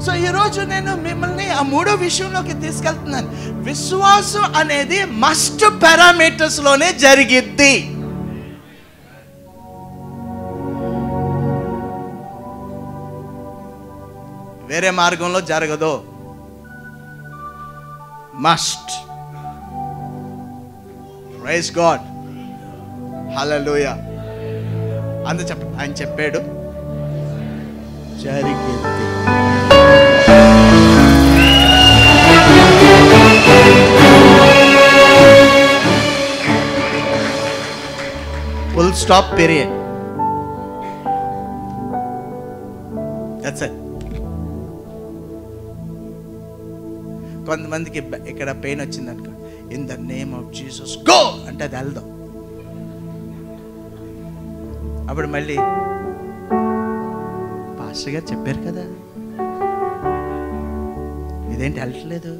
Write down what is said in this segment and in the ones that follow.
So ఈరోజు నేను మిమ్మల్ని ఆ మూడో విషయంలోకి తీసుకెళ్తున్నాను. విశ్వాసం అనేది మస్ట్ పారామీటర్స్ లోనే జరిగిద్ది. వేరే మార్గంలో జరగదు. మస్ట్. Praise God. హల్లెలూయా. అందు చెప్పండి, ఆయన చెప్పాడు జరిగింది. Full stop, period. That's it. కొంతమందికి ఇక్కడ పెయిన్ వచ్చింది అనుకో, in the name of Jesus go అంటే అది వెళ్దాం. అప్పుడు మళ్ళీ పాస్టర్ గారు చెప్పారు కదా, ఇదేంటి వెళ్ళట్లేదు.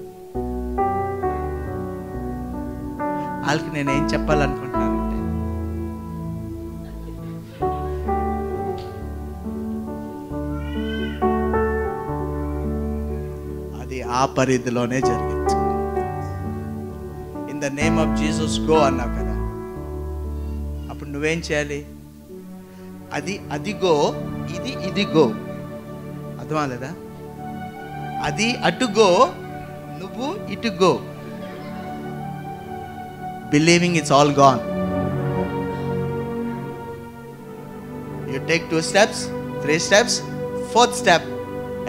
వాళ్ళకి నేనేం చెప్పాలనుకుంటున్నానంటే, అది ఆ పరిధిలోనే జరిగింది. In the name of Jesus go అన్నావు కదా, అప్పుడు నువ్వేం చేయాలి? అది గో, ఇది గో. అర్థమా లేదా? అది అటు గో, నువ్వు ఇటు go. Believing it's all gone. You take 2 steps, 3 steps, 4th step,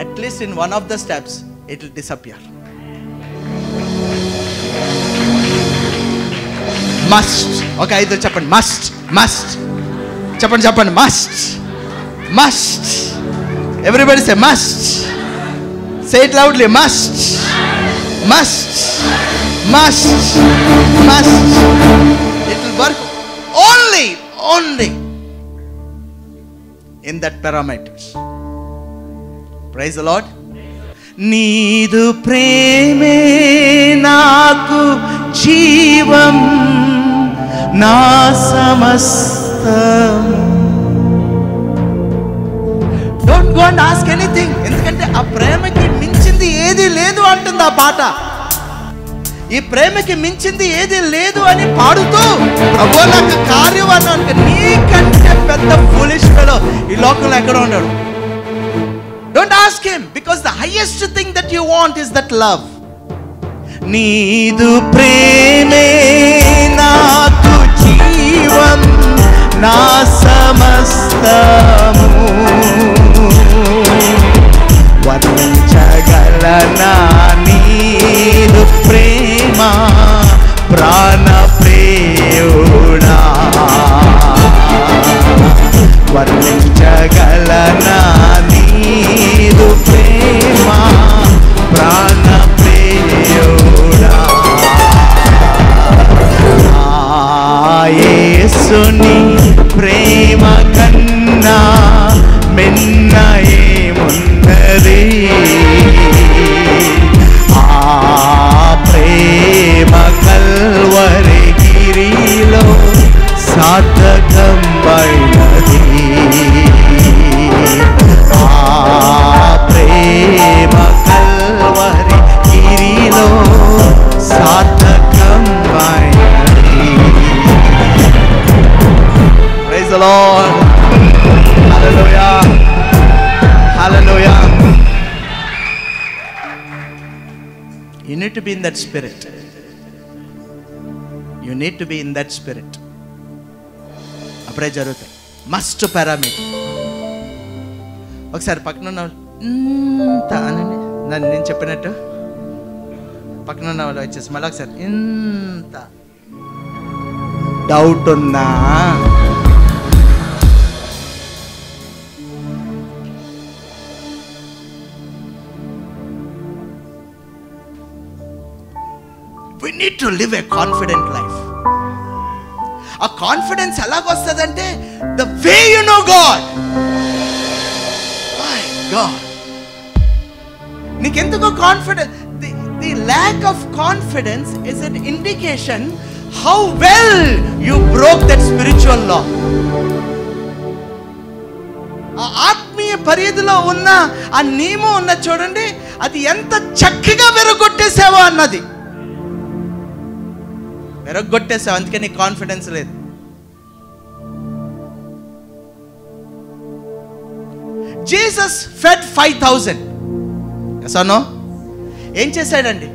at least in one of the steps it will disappear. Must. Okay, idu చెప్పండి. Must. చెప్పండి. Must. Everybody say must. Say it loudly. Must. It will work only in that parameters. Praise the Lord. నీదు ప్రేమే నాకు జీవం, నా సమస్తము. Don't go and ask anything. ఎందుకంటే ఆ ప్రేమకి మించింది ఏది లేదు అంటుంది ఆ పాట. ఈ ప్రేమకి మించింది ఏది లేదు అని పాడుతూ ప్రభువా నాకు కార్యం అన్నాను. నీకంటే పెద్ద ఫూలిష్ ఫెలో ఈ లోకంలో ఎక్కడ ఉన్నాడు? Don't ask him, because the highest thing that you want is that love. నీదు ప్రేమే నాకు జీవం, నా సమస్తము. వర్ణించగలనా నీదు ప్రేమ, ప్రాణ ప్రియుడా. వర్ణించగలనా నీదు ప్రేమ, ప్రాణ ప్రియుడా. యేసుని ప్రేమ కన్నా మిన్న ఏమున్నది? ఆ ప్రేమ కల్వరి గిరిలో సార్థకమైనది. ఆ ప్రేమ Calvary గిరిలో సార్థకమైనది. Praise the Lord. Hallelujah. Hallelujah. You need to be in that spirit. You need to be in that spirit. అప్పుడే జరుగుతాయి. Must parameter. ఒకసారి పక్కన ఉన్న ఇంత అనండి, నేను చెప్పినట్టు పక్కన ఉన్న వాళ్ళు వచ్చేసి మళ్ళీ ఒకసారి ఇంత. డౌట్ ఉందా? We need to live a confident life. ఆ కాన్ఫిడెన్స్ ఎలాగొస్తుందంటే, the way you know God. My God. నీకెందుకో confidence, the lack of confidence is an indication how well you broke that spiritual law. ఆ ఆత్మీయ పరిధిలో ఉన్న ఆ నియమం ఉన్న చూడండి, అది ఎంత చక్కగా విరగొట్టేసావో అన్నది. విరగొట్టేసావు, అందుకే నీకు కాన్ఫిడెన్స్ లేదు. Jesus fed 5,000. yes or no? ఏం చేశాడండి?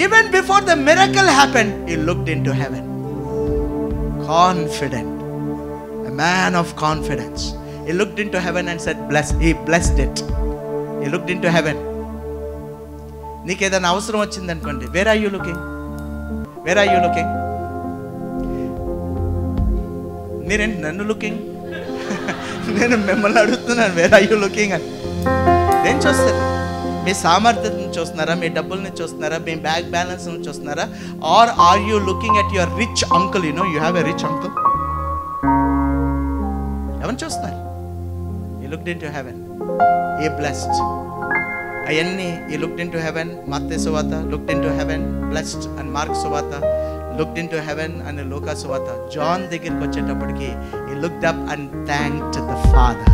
Even before the miracle happened, he looked into heaven. Confident, a man of confidence. He looked into heaven and said bless. He blessed it. He looked into heaven. నీకు ఏదైనా అవసరం వచ్చింది అనుకోండి, where are you looking? Where are you looking? మీరేంటి నన్ను looking? నేను మిమ్మల్ని అడుగుతున్నాను, వేర్ ఆర్ యూ లుకింగ్ అని. ఏం చూస్తారు? మీ సామర్థ్యం చూస్తున్నారా? మీ డబ్బుల్ని చూస్తున్నారా? మీ బ్యాంక్ బ్యాలెన్స్ చూస్తున్నారా? Are are you looking at your rich uncle? You know you have a rich uncle. ఎవరిని చూస్తున్నారు? he looked into heaven, he blessed. అవన్నీ he looked into heaven. మత్తయి సువార్త looked into heaven, blessed. and mark సువార్త looked into heaven and లూకా సువార్త. John దగ్గరికి వచ్చేటప్పటికి he looked up and thanked the Father.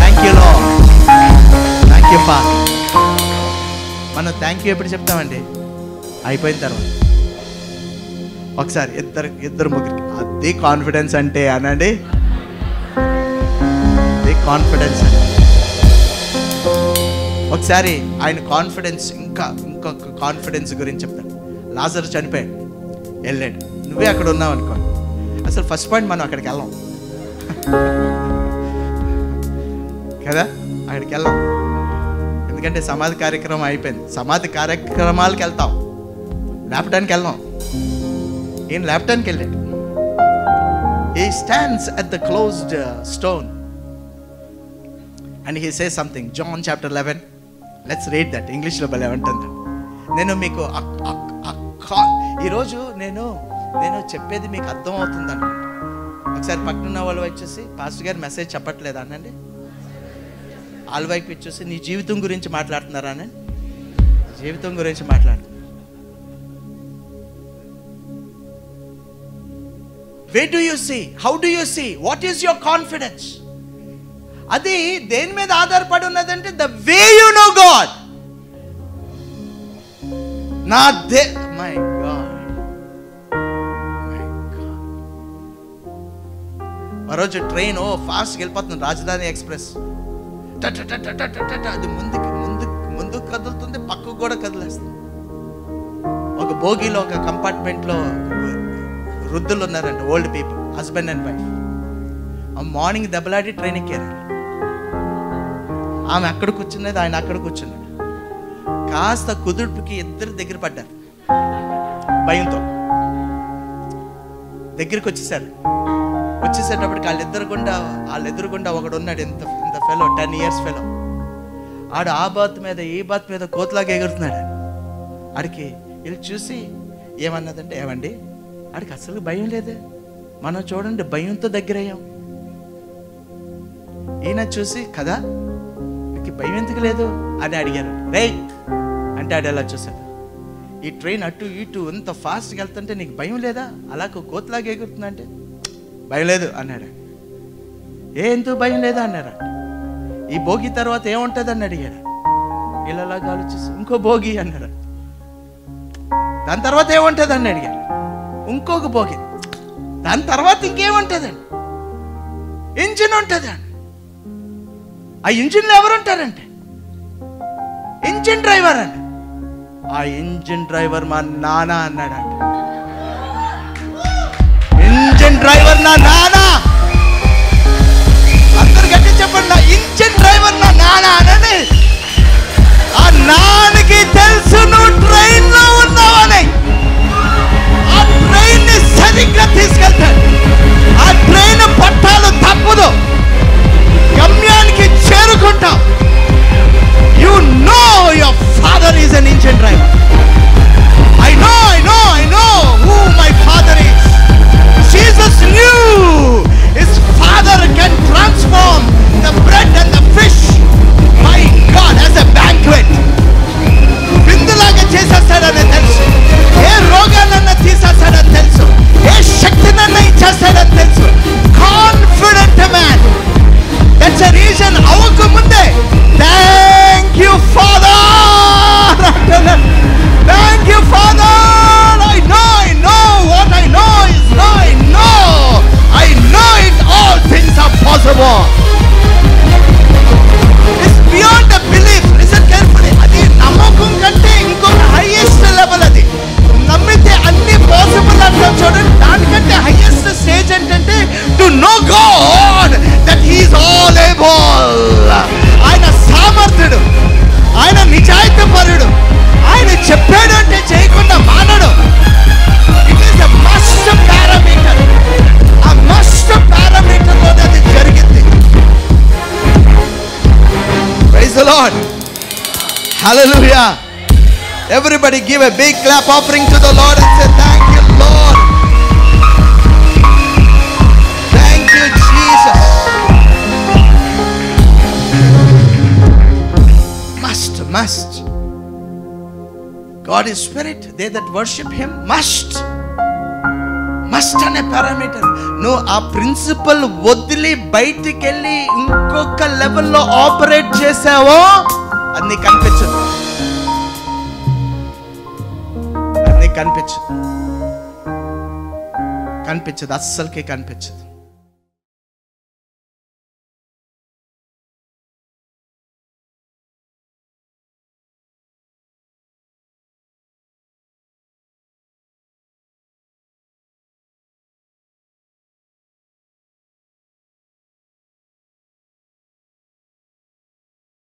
Thank you Lord, thank you Father. మనం thank you ఎప్పుడు చెప్తామండి? అయిపోయిన తర్వాత. ఒకసారి ఇద్దరు ముగ్గురికి అది కాన్ఫిడెన్స్ అంటే అనండి. అది కాన్ఫిడెన్స్. ఒకసారి ఆయన కాన్ఫిడెన్స్ ఇంకొక కాన్ఫిడెన్స్ గురించి చెప్తాడు. లాజరు చనిపోయాడు, వెళ్ళాడు. నువ్వే అక్కడ ఉన్నావు అనుకో, అసలు ఫస్ట్ పాయింట్ మనం అక్కడికి వెళ్ళాం కదా, అక్కడికి వెళ్ళాం. ఎందుకంటే సమాధి కార్యక్రమం అయిపోయింది. సమాధి కార్యక్రమాలకు వెళ్తాం, లేపడానికి వెళ్ళాం. ఈయన లేపడానికి వెళ్ళాడు. He stands at the closed stone and he says something. John chapter 11. Let's read that. English లో భలే ఉంటుంది. నేను మీకు ఈరోజు నేను చెప్పేది మీకు అర్థం అవుతుంది అనుకుంటా. ఒకసారి పక్కన వాళ్ళు వచ్చేసి, పాస్టర్ గారు మెసేజ్ చెప్పట్లేదు అనండి. వాళ్ళ వైపు ఇచ్చేసి, నీ జీవితం గురించి మాట్లాడుతున్నారా అని. జీవితం గురించి మాట్లాడు. Where do you see? How do you see? What is your confidence? అది దేని మీద ఆధారపడి ఉన్నదంటే, the way you know God. My God. మరోజు ట్రైన్ ఫాస్ట్గా వెళ్ళిపోతుంది, రాజధాని ఎక్స్ప్రెస్. అది ముందుకు కదులుతుంది, పక్కకు కూడా కదిలేస్తుంది. ఒక బోగిలో, ఒక కంపార్ట్మెంట్లో వృద్ధులు ఉన్నారంట, old people, husband and wife. ఆ మార్నింగ్ దెబ్బలాడి ట్రైన్ ఎక్కారు. ఆమె అక్కడ కూర్చున్నది, ఆయన అక్కడ కూర్చున్నాడు. కాస్త కుదుర్పుకి ఇద్దరు దగ్గర పడ్డారు. భయంతో దగ్గరికి వచ్చేసేటప్పటికి వాళ్ళెదురుగుండా ఒకడు ఉన్నాడు. ఇంత ఫెలో, 10 years ఫెలో. ఆడు ఆ బాత్ మీద ఈ బాత్ మీద కోతలాగా ఎగురుతున్నాడు. ఆడికి వీళ్ళు చూసి ఏమన్నదంటే, ఏమండి ఆడికి అసలు భయం లేదు, మనం చూడండి భయంతో దగ్గరయ్యాం. ఈయన చూసి, కదా నీకు భయం ఎందుకు లేదు అని అడిగారు. రేయ్ అంటే ఆడు ఎలా చూశాడు, ఈ ట్రైన్ అటు ఇటు ఎంత ఫాస్ట్గా వెళ్తుంటే నీకు భయం లేదా? అలా కోతలాగా ఎగురుతున్నా అంటే, భయం లేదు అన్నాడు. ఎందుకు భయం లేదా అన్నాడు. ఈ భోగి తర్వాత ఏముంటుంది అని అడిగాడు. ఇలాగా ఆలోచిస్తే, ఇంకో భోగి అన్నాడు. దాని తర్వాత ఏముంటుంది అని అడిగాడు. ఇంకొక భోగి. దాని తర్వాత ఇంకేముంటుందండి? ఇంజిన్ ఉంటుందండి. ఆ ఇంజిన్లో ఎవరు ఉంటారంటే, ఇంజిన్ డ్రైవర్ అండి. ఆ ఇంజిన్ డ్రైవర్ మా నాన్న అన్నాడంట. ఇంజిన్ డ్రైవర్ నా నాన్న. అందరు గట్టి చెప్పండి, నా ఇంజిన్ డ్రైవర్ నా నాన్న అనండి. ఆ నాన్నకి తెలుసు నువ్వు ట్రైన్ లో ఉన్నావని. ఆ ట్రైన్ ని సరిగ్గా తీసుకెళ్తాడు. ఆ ట్రైన్ పట్టాలు తప్పదు, గమ్యానికి చేరుకుంటాం. You know your father is an engine driver. I know who my father is. Jesus knew able. ఆయన సామర్థ్యుడు, ఆయన నిజాయితీపరుడు. ఆయన చెప్పాడంటే చేయకుండా మానడు. It is a must parameter. ఆ మస్ట్ పారామీటర్ లోనే అది జరిగింది. Praise the Lord. Hallelujah. Everybody give a big clap offering to the Lord and say thank you Lord. Thank you Jesus. Must. God is spirit. They that worship him must అనే parameter. నువ్వు ఆ principal వదిలి బయటికి వెళ్ళి ఇంకొక లెవెల్లో operate చేసావో అది నీకు కనిపించదు. కనిపించదు, అస్సలకే కనిపించదు.